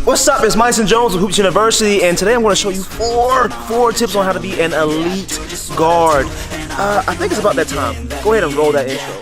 What's up? It's Myson Jones with Hoops University, and today I'm going to show you four tips on how to be an elite guard. I think it's about that time. Go ahead and roll that intro.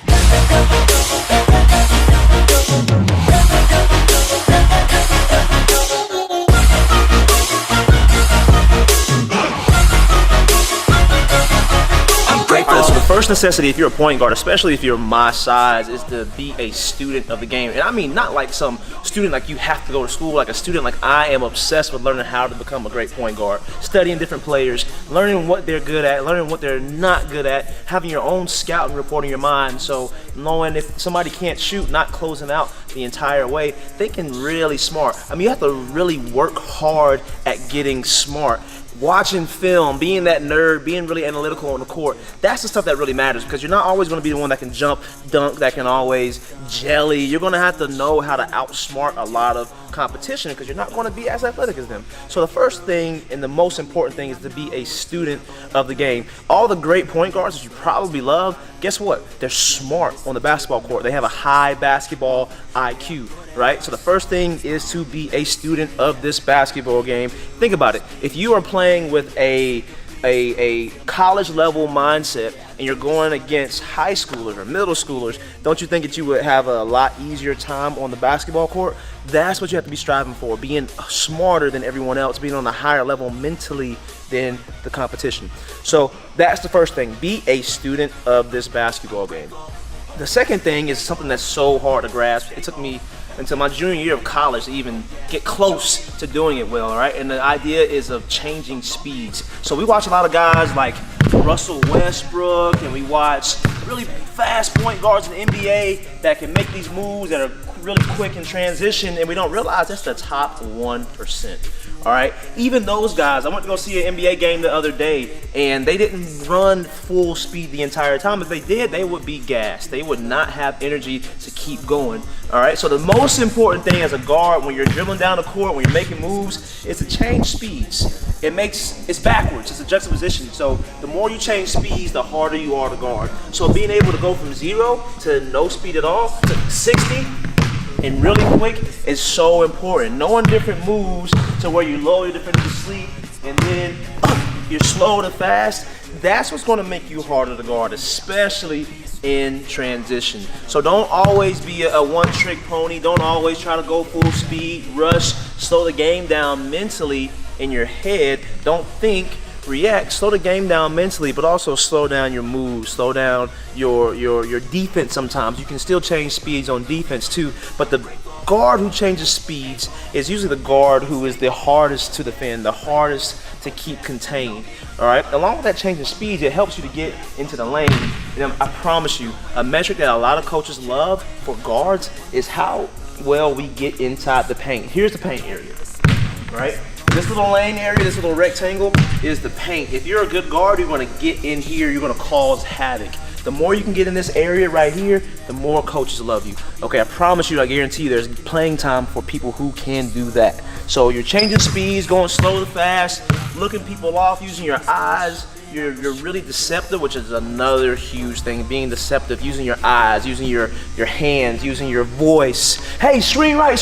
So the first necessity, if you're a point guard, especially if you're my size, is to be a student of the game. And I mean, not like some student like you have to go to school, like a student like I am obsessed with learning how to become a great point guard, studying different players, learning what they're good at, learning what they're not good at, having your own scouting report in your mind. So knowing if somebody can't shoot, not closing out the entire way, thinking really smart. I mean, you have to really work hard at getting smart. Watching film, being that nerd, being really analytical on the court, that's the stuff that really matters, because you're not always going to be the one that can jump, dunk, that can always jelly. You're going to have to know how to outsmart a lot of competition, because you're not going to be as athletic as them. So the first thing and the most important thing is to be a student of the game. All the great point guards that you probably love, guess what? They're smart on the basketball court. They have a high basketball IQ, right? So the first thing is to be a student of this basketball game. Think about it. If you are playing with a college level mindset and you're going against high schoolers or middle schoolers, don't you think that you would have a lot easier time on the basketball court? That's what you have to be striving for, being smarter than everyone else, being on a higher level mentally than the competition. So that's the first thing, be a student of this basketball game. The second thing is something that's so hard to grasp. It took me until my junior year of college to even get close to doing it well, right? And the idea is of changing speeds. So we watch a lot of guys like Russell Westbrook, and we watch really fast point guards in the NBA that can make these moves that are really quick in transition, and we don't realize that's the top 1%. All right, even those guys, I went to go see an NBA game the other day, and they didn't run full speed the entire time. If they did, they would be gassed. They would not have energy to keep going. All right, so the most important thing as a guard when you're dribbling down the court, when you're making moves, is to change speeds. It's backwards, it's a juxtaposition. So the more you change speeds, the harder you are to guard. So being able to go from 0 to no speed at all to 60 and really quick is so important. Knowing different moves to where you lower your defender to sleep and then you're slow to fast, that's what's going to make you harder to guard, especially in transition. So don't always be a one-trick pony. Don't always try to go full speed, rush, slow the game down mentally in your head. Don't think, react. Slow the game down mentally, but also slow down your moves, slow down your defense. Sometimes you can still change speeds on defense too, but the guard who changes speeds is usually the guard who is the hardest to defend, the hardest to keep contained. All right, along with that change in speeds, it helps you to get into the lane. And I promise you, a metric that a lot of coaches love for guards is how well we get inside the paint. Here's the paint area, right? This little lane area, this little rectangle is the paint. If you're a good guard, you're going to get in here, you're going to cause havoc. The more you can get in this area right here, the more coaches love you. Okay, I promise you, I guarantee you there's playing time for people who can do that. So you're changing speeds, going slow to fast, looking people off, using your eyes. You're really deceptive, which is another huge thing, being deceptive, using your eyes, using your hands, using your voice. Hey, screen right,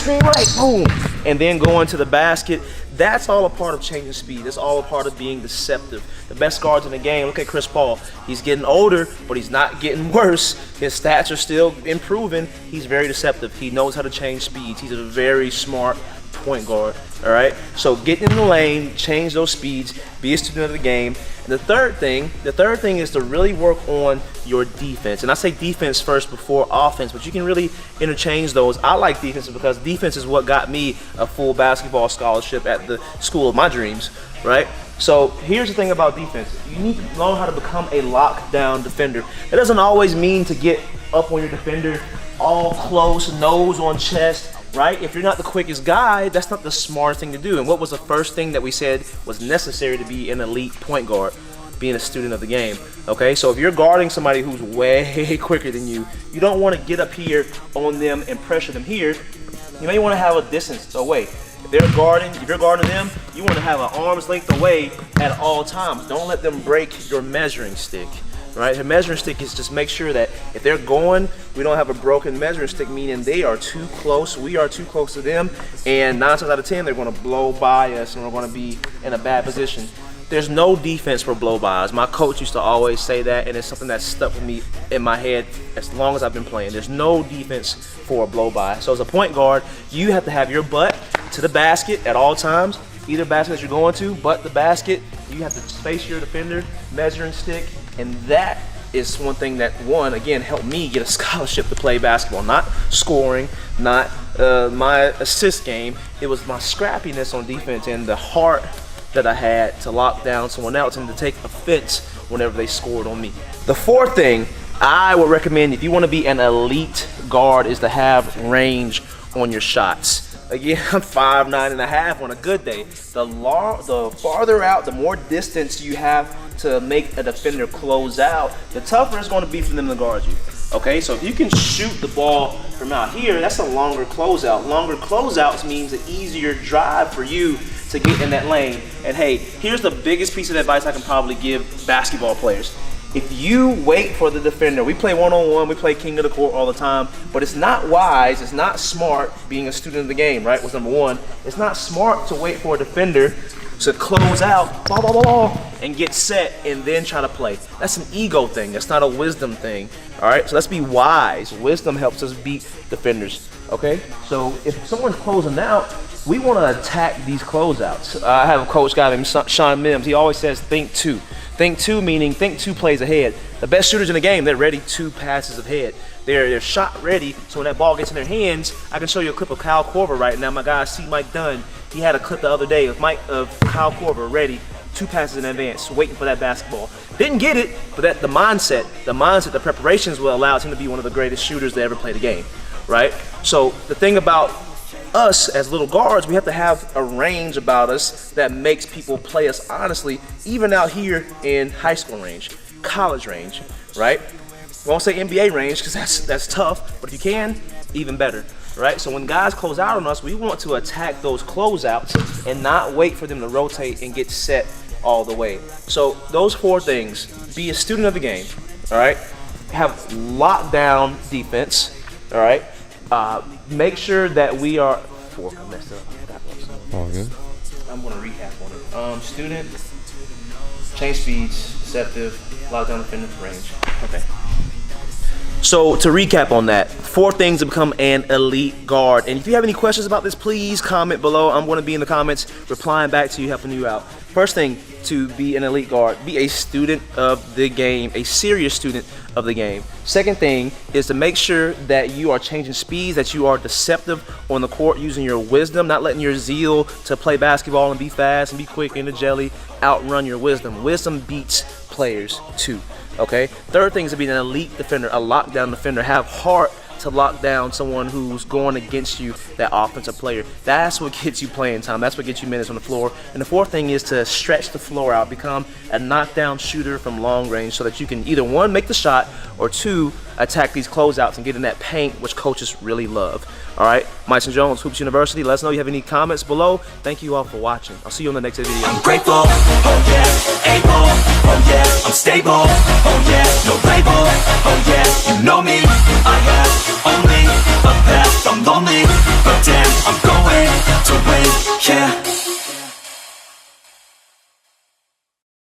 boom. And then going to the basket. That's all a part of changing speed. That's all a part of being deceptive. The best guards in the game, look at Chris Paul. He's getting older, but he's not getting worse. His stats are still improving. He's very deceptive. He knows how to change speeds. He's a very smart point guard, all right? So get in the lane, change those speeds, be a student of the game. And the third thing is to really work on your defense. And I say defense first before offense, but you can really interchange those. I like defense because defense is what got me a full basketball scholarship at the school of my dreams, right? So here's the thing about defense. You need to learn how to become a lockdown defender. It doesn't always mean to get up on your defender all close, nose on chest, right? If you're not the quickest guy, that's not the smartest thing to do. And what was the first thing that we said was necessary to be an elite point guard? Being a student of the game, okay? So if you're guarding somebody who's way quicker than you, you don't want to get up here on them and pressure them here. You may want to have a distance away. If you're guarding them, you want to have an arm's length away at all times. Don't let them break your measuring stick. right? A measuring stick is just make sure that if they're going, we don't have a broken measuring stick, meaning they are too close, we are too close to them, and 9 times out of 10, they're gonna blow by us and we're gonna be in a bad position. There's no defense for blow-bys. My coach used to always say that, and it's something that's stuck with me in my head as long as I've been playing. There's no defense for a blow-by. So as a point guard, you have to have your butt to the basket at all times. Either basket that you're going to, but the basket, you have to space your defender, measuring stick, and that is one thing that, again, helped me get a scholarship to play basketball. Not scoring, not my assist game. It was my scrappiness on defense and the heart that I had to lock down someone else and to take offense whenever they scored on me. The fourth thing I would recommend if you want to be an elite guard is to have range on your shots. Again, I'm 5'9.5" on a good day. The farther out, the more distance you have to make a defender close out, the tougher it's going to be for them to guard you. Okay, so if you can shoot the ball from out here, that's a longer closeout. Longer closeouts means an easier drive for you to get in that lane. And hey, here's the biggest piece of advice I can probably give basketball players. If you wait for the defender, we play one-on-one, we play king of the court all the time, but it's not wise, it's not smart being a student of the game, right? Was number one. It's not smart to wait for a defender to close out, blah, blah, blah, blah, and get set and then try to play. That's an ego thing. That's not a wisdom thing. All right, so let's be wise. Wisdom helps us beat defenders. Okay, so if someone's closing out, we want to attack these closeouts. I have a coach guy named Sean Mims. He always says think two. Think two meaning think 2 plays ahead. The best shooters in the game, they're ready 2 passes ahead. They're shot ready, so when that ball gets in their hands, I can show you a clip of Kyle Korver right now. My guy C. Mike Dunn, he had a clip the other day of Kyle Korver ready, 2 passes in advance, waiting for that basketball. Didn't get it, but the mindset, the preparations will allow him to be one of the greatest shooters to ever play the game, right? So the thing about us as little guards, we have to have a range about us that makes people play us honestly, even out here in high school range, college range, right? We won't say NBA range because that's tough, but if you can, even better, right? So when guys close out on us, we want to attack those closeouts and not wait for them to rotate and get set all the way. So those 4 things: be a student of the game, all right? Have lockdown defense, all right? Make sure that we are. I messed up. All good. I'm gonna recap on it. Student, change speeds, deceptive, lockdown, defender, range. Okay. So to recap on that, 4 things to become an elite guard. And if you have any questions about this, please comment below. I'm going to be in the comments replying back to you, helping you out. First thing to be an elite guard, be a student of the game, a serious student of the game. Second thing is to make sure that you are changing speeds, that you are deceptive on the court using your wisdom, not letting your zeal to play basketball and be fast and be quick in the jelly outrun your wisdom. Wisdom beats players too. Okay. Third thing is to be an elite defender, a lockdown defender. Have heart to lock down someone who's going against you, that offensive player. That's what gets you playing time. That's what gets you minutes on the floor. And the fourth thing is to stretch the floor out, become a knockdown shooter from long range so that you can either 1, make the shot, or 2, attack these closeouts and get in that paint, which coaches really love. All right, Myson Jones, Hoops University. Let us know if you have any comments below. Thank you all for watching. I'll see you on the next video. I'm grateful, oh yeah, able, oh yeah, I'm stable, oh yeah, no label, oh yeah, you know me, I have only a path, I'm lonely, but damn, I'm going to win, yeah.